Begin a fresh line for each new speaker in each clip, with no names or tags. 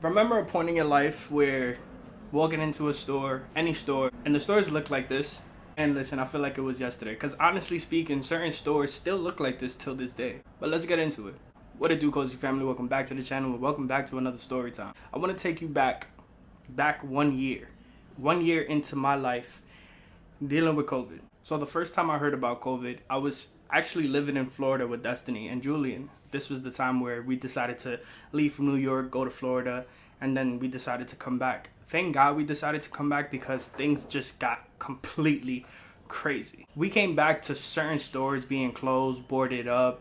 Remember a point in your life where walking into a store, any store, and the stores look like this? And listen, I feel like it was yesterday, because honestly speaking, certain stores still look like this till this day. But let's get into it. What it do, Cozy family? Welcome back to the channel, and welcome back to another story time. I want to take you back 1 year. 1 year into my life dealing with COVID. So the first time I heard about COVID, I was actually living in Florida with Destiny and Julian. This was the time where we decided to leave from New York, go to Florida, and then we decided to come back. Thank God we decided to come back because things just got completely crazy. We came back to certain stores being closed, boarded up,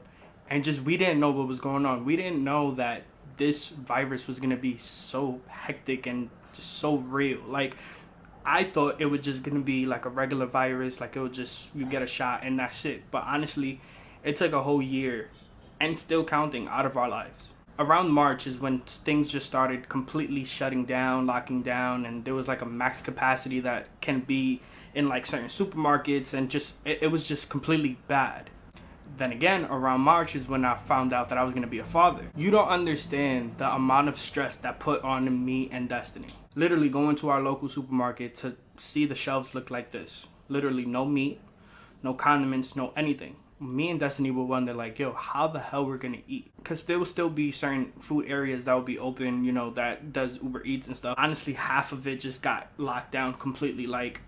and just we didn't know what was going on. We didn't know that this virus was gonna be so hectic and just so real. Like, I thought it was just gonna be like a regular virus, like it was just, you get a shot and that's it. But honestly, it took a whole year and still counting out of our lives. Around March is when things just started completely shutting down, locking down, and there was like a max capacity that can be in like certain supermarkets, and just it was just completely bad. Then again, around March is when I found out that I was going to be a father. You don't understand the amount of stress that put on me and Destiny. Literally going to our local supermarket to see the shelves look like this. Literally no meat, no condiments, no anything. Me and Destiny will wonder like, yo, how the hell we're going to eat? Because there will still be certain food areas that will be open, you know, that does Uber Eats and stuff. Honestly, half of it just got locked down completely. Like,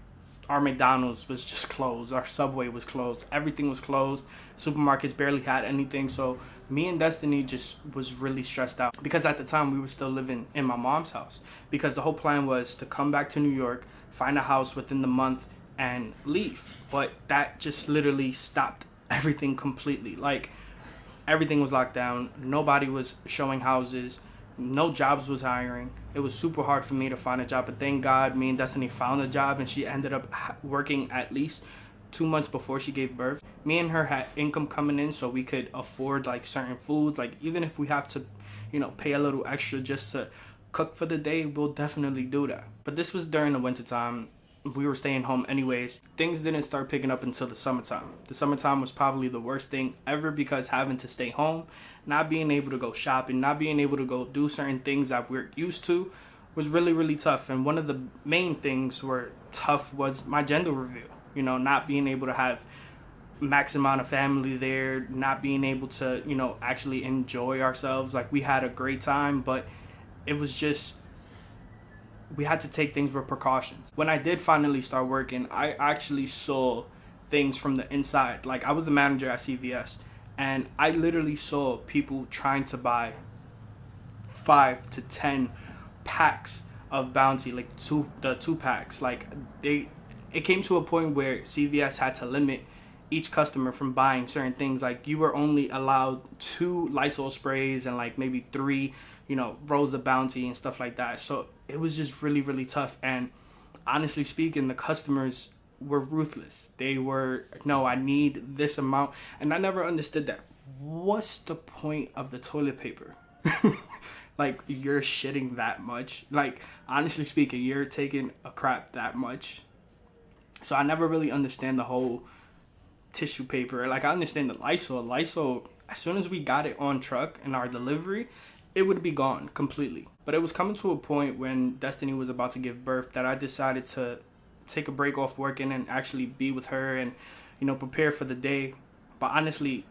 our McDonald's was just closed. Our Subway was closed. Everything was closed. Supermarkets barely had anything. So me and Destiny just was really stressed out. Because at the time, we were still living in my mom's house. Because the whole plan was to come back to New York, find a house within the month, and leave. But that just literally stopped everything completely. Like, everything was locked down. Nobody was showing houses. No jobs was hiring. It was super hard for me to find a job, but thank God me and Destiny found a job, and she ended up working at least 2 months before she gave birth. Me and her had income coming in, so we could afford like certain foods. Like, even if we have to, you know, pay a little extra just to cook for the day, we'll definitely do that. But this was during the winter time. We were staying home anyways. Things didn't start picking up until the summertime. The summertime was probably the worst thing ever, because having to stay home, not being able to go shopping, not being able to go do certain things that we're used to was really, really tough. And one of the main things were tough was my gender reveal. You know, not being able to have max amount of family there, not being able to, you know, actually enjoy ourselves. Like, we had a great time, but it was just, we had to take things with precautions. When I did finally start working, I actually saw things from the inside. Like, I was the manager at CVS, and I literally saw people trying to buy 5 to 10 packs of Bounty, like the two packs. Like, it came to a point where CVS had to limit each customer from buying certain things. Like, you were only allowed 2 Lysol sprays and like maybe 3, you know, rolls of Bounty and stuff like that. So it was just really, really tough. And honestly speaking, the customers were ruthless. They were, no, I need this amount. And I never understood that. What's the point of the toilet paper? Like, you're shitting that much? Like, honestly speaking, you're taking a crap that much? So I never really understand the whole tissue paper. Like, I understand the Lysol, as soon as we got it on truck in our delivery, it would be gone completely. But it was coming to a point when Destiny was about to give birth that I decided to take a break off working and actually be with her and, you know, prepare for the day. But honestly,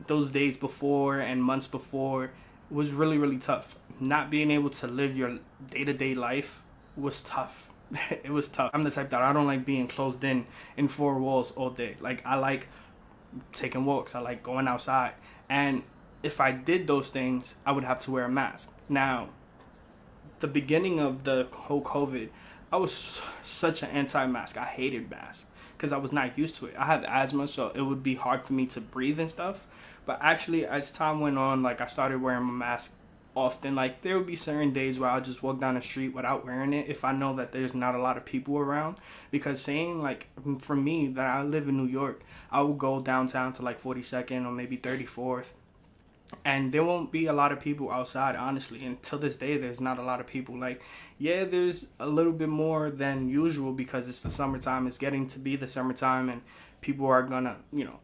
those days before and months before was really, really tough. Not being able to live your day-to-day life was tough. It was tough. I'm the type that I don't like being closed in 4 walls all day. Like, I like taking walks. I like going outside. And if I did those things, I would have to wear a mask. Now, the beginning of the whole COVID, I was such an anti-mask. I hated masks because I was not used to it. I have asthma, so it would be hard for me to breathe and stuff. But actually, as time went on, like, I started wearing my mask often. Like, there would be certain days where I'll just walk down the street without wearing it if I know that there's not a lot of people around. Because saying, like, for me, that I live in New York, I will go downtown to like 42nd or maybe 34th, and there won't be a lot of people outside, honestly. And till this day, there's not a lot of people. Like, yeah, there's a little bit more than usual because it's the summertime. It's getting to be the summertime, and people are gonna, you know,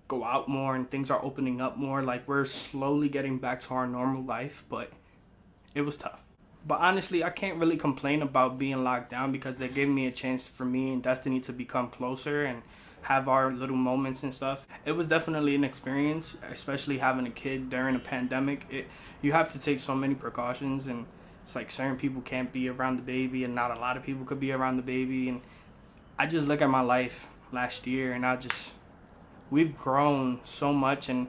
go out more, and things are opening up more. Like, we're slowly getting back to our normal life, but it was tough. But honestly, I can't really complain about being locked down because they gave me a chance for me and Destiny to become closer and have our little moments and stuff. It was definitely an experience, especially having a kid during a pandemic. You have to take so many precautions, and it's like certain people can't be around the baby and not a lot of people could be around the baby. And I just look at my life last year and we've grown so much, and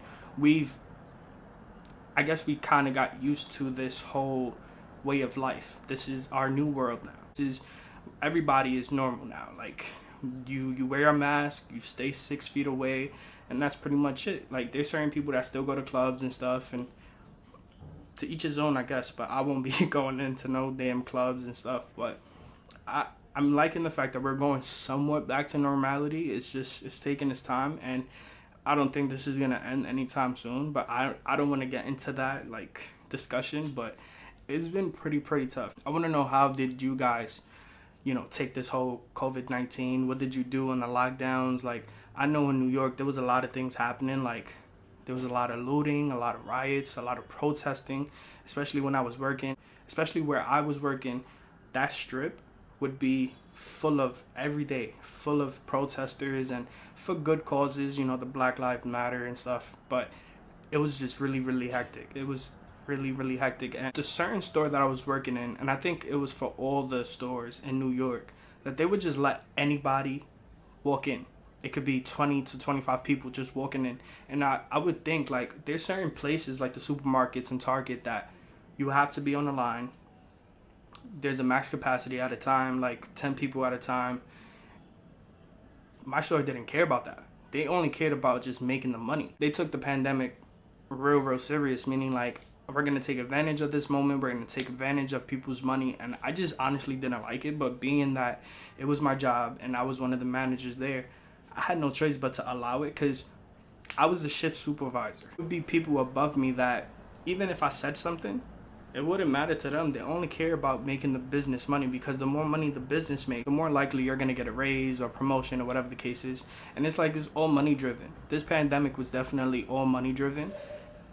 I guess we kind of got used to this whole way of life. This is our new world now. Everybody is normal now. Like you wear a mask, you stay 6 feet away, and that's pretty much it. Like there's certain people that still go to clubs and stuff, and to each his own, I guess. But I won't be going into no damn clubs and stuff. But I'm liking the fact that we're going somewhat back to normality. It's taking its time, and I don't think this is gonna end anytime soon. But I don't want to get into that like discussion, but it's been pretty tough. I want to know, how did you guys, take this whole COVID-19? What did you do in the lockdowns? Like, I know in New York there was a lot of things happening. Like there was a lot of looting, a lot of riots, a lot of protesting, especially when I was working, especially where I was working. That strip would be full of, every day, full of protesters and for good causes, the Black Lives Matter and stuff. But it was just really hectic. It was really hectic. And the certain store that I was working in, and I think it was for all the stores in New York, that they would just let anybody walk in. It could be 20 to 25 people just walking in. And I would think, like, there's certain places like the supermarkets and Target that you have to be on the line. There's a max capacity at a time, like 10 people at a time. My store didn't care about that. They only cared about just making the money. They took the pandemic real serious, meaning like, we're going to take advantage of this moment. We're going to take advantage of people's money. And I just honestly didn't like it. But being that it was my job and I was one of the managers there, I had no choice but to allow it, because I was the shift supervisor. There would be people above me that even if I said something, it wouldn't matter to them. They only care about making the business money, because the more money the business makes, the more likely you're going to get a raise or promotion or whatever the case is. And it's like, it's all money driven. This pandemic was definitely all money driven,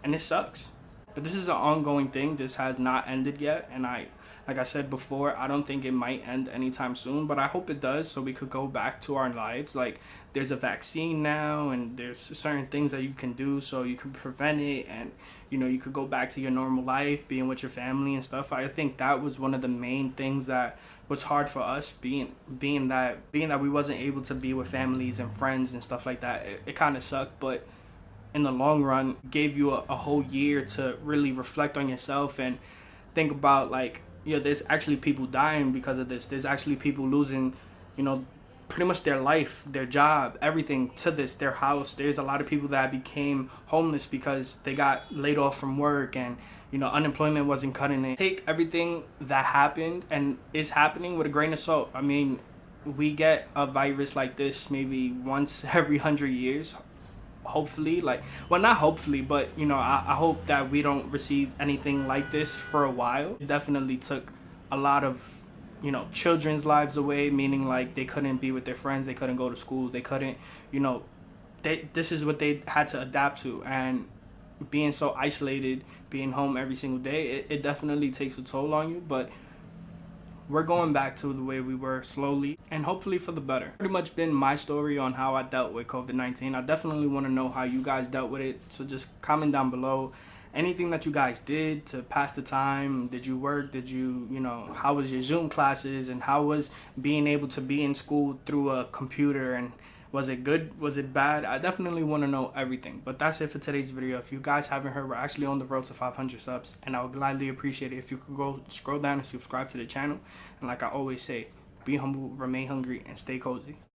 and it sucks. But this is an ongoing thing. This has not ended yet. And like I said before, I don't think it might end anytime soon, but I hope it does, so we could go back to our lives. Like, there's a vaccine now, and there's certain things that you can do so you can prevent it, and you could go back to your normal life, being with your family and stuff. I think that was one of the main things that was hard for us, being that we wasn't able to be with families and friends and stuff like that. It kind of sucked, but in the long run, gave you a whole year to really reflect on yourself and think about, like, there's actually people dying because of this. There's actually people losing, pretty much their life, their job, everything to this, their house. There's a lot of people that became homeless because they got laid off from work, and, unemployment wasn't cutting it. Take everything that happened and is happening with a grain of salt. I mean, we get a virus like this maybe once every 100 years. Hopefully, not hopefully, but I hope that we don't receive anything like this for a while. It definitely took a lot of children's lives away, meaning like they couldn't be with their friends, they couldn't go to school, they couldn't, this is what they had to adapt to. And being so isolated, being home every single day, it definitely takes a toll on you. But we're going back to the way we were slowly, and hopefully for the better. Pretty much been my story on how I dealt with COVID-19. I definitely want to know how you guys dealt with it, so just comment down below anything that you guys did to pass the time. Did you work? Did you, how was your Zoom classes, and how was being able to be in school through a computer, and was it good? Was it bad? I definitely want to know everything. But that's it for today's video. If you guys haven't heard, we're actually on the road to 500 subs, and I would gladly appreciate it if you could go scroll down and subscribe to the channel. And like I always say, be humble, remain hungry, and stay cozy.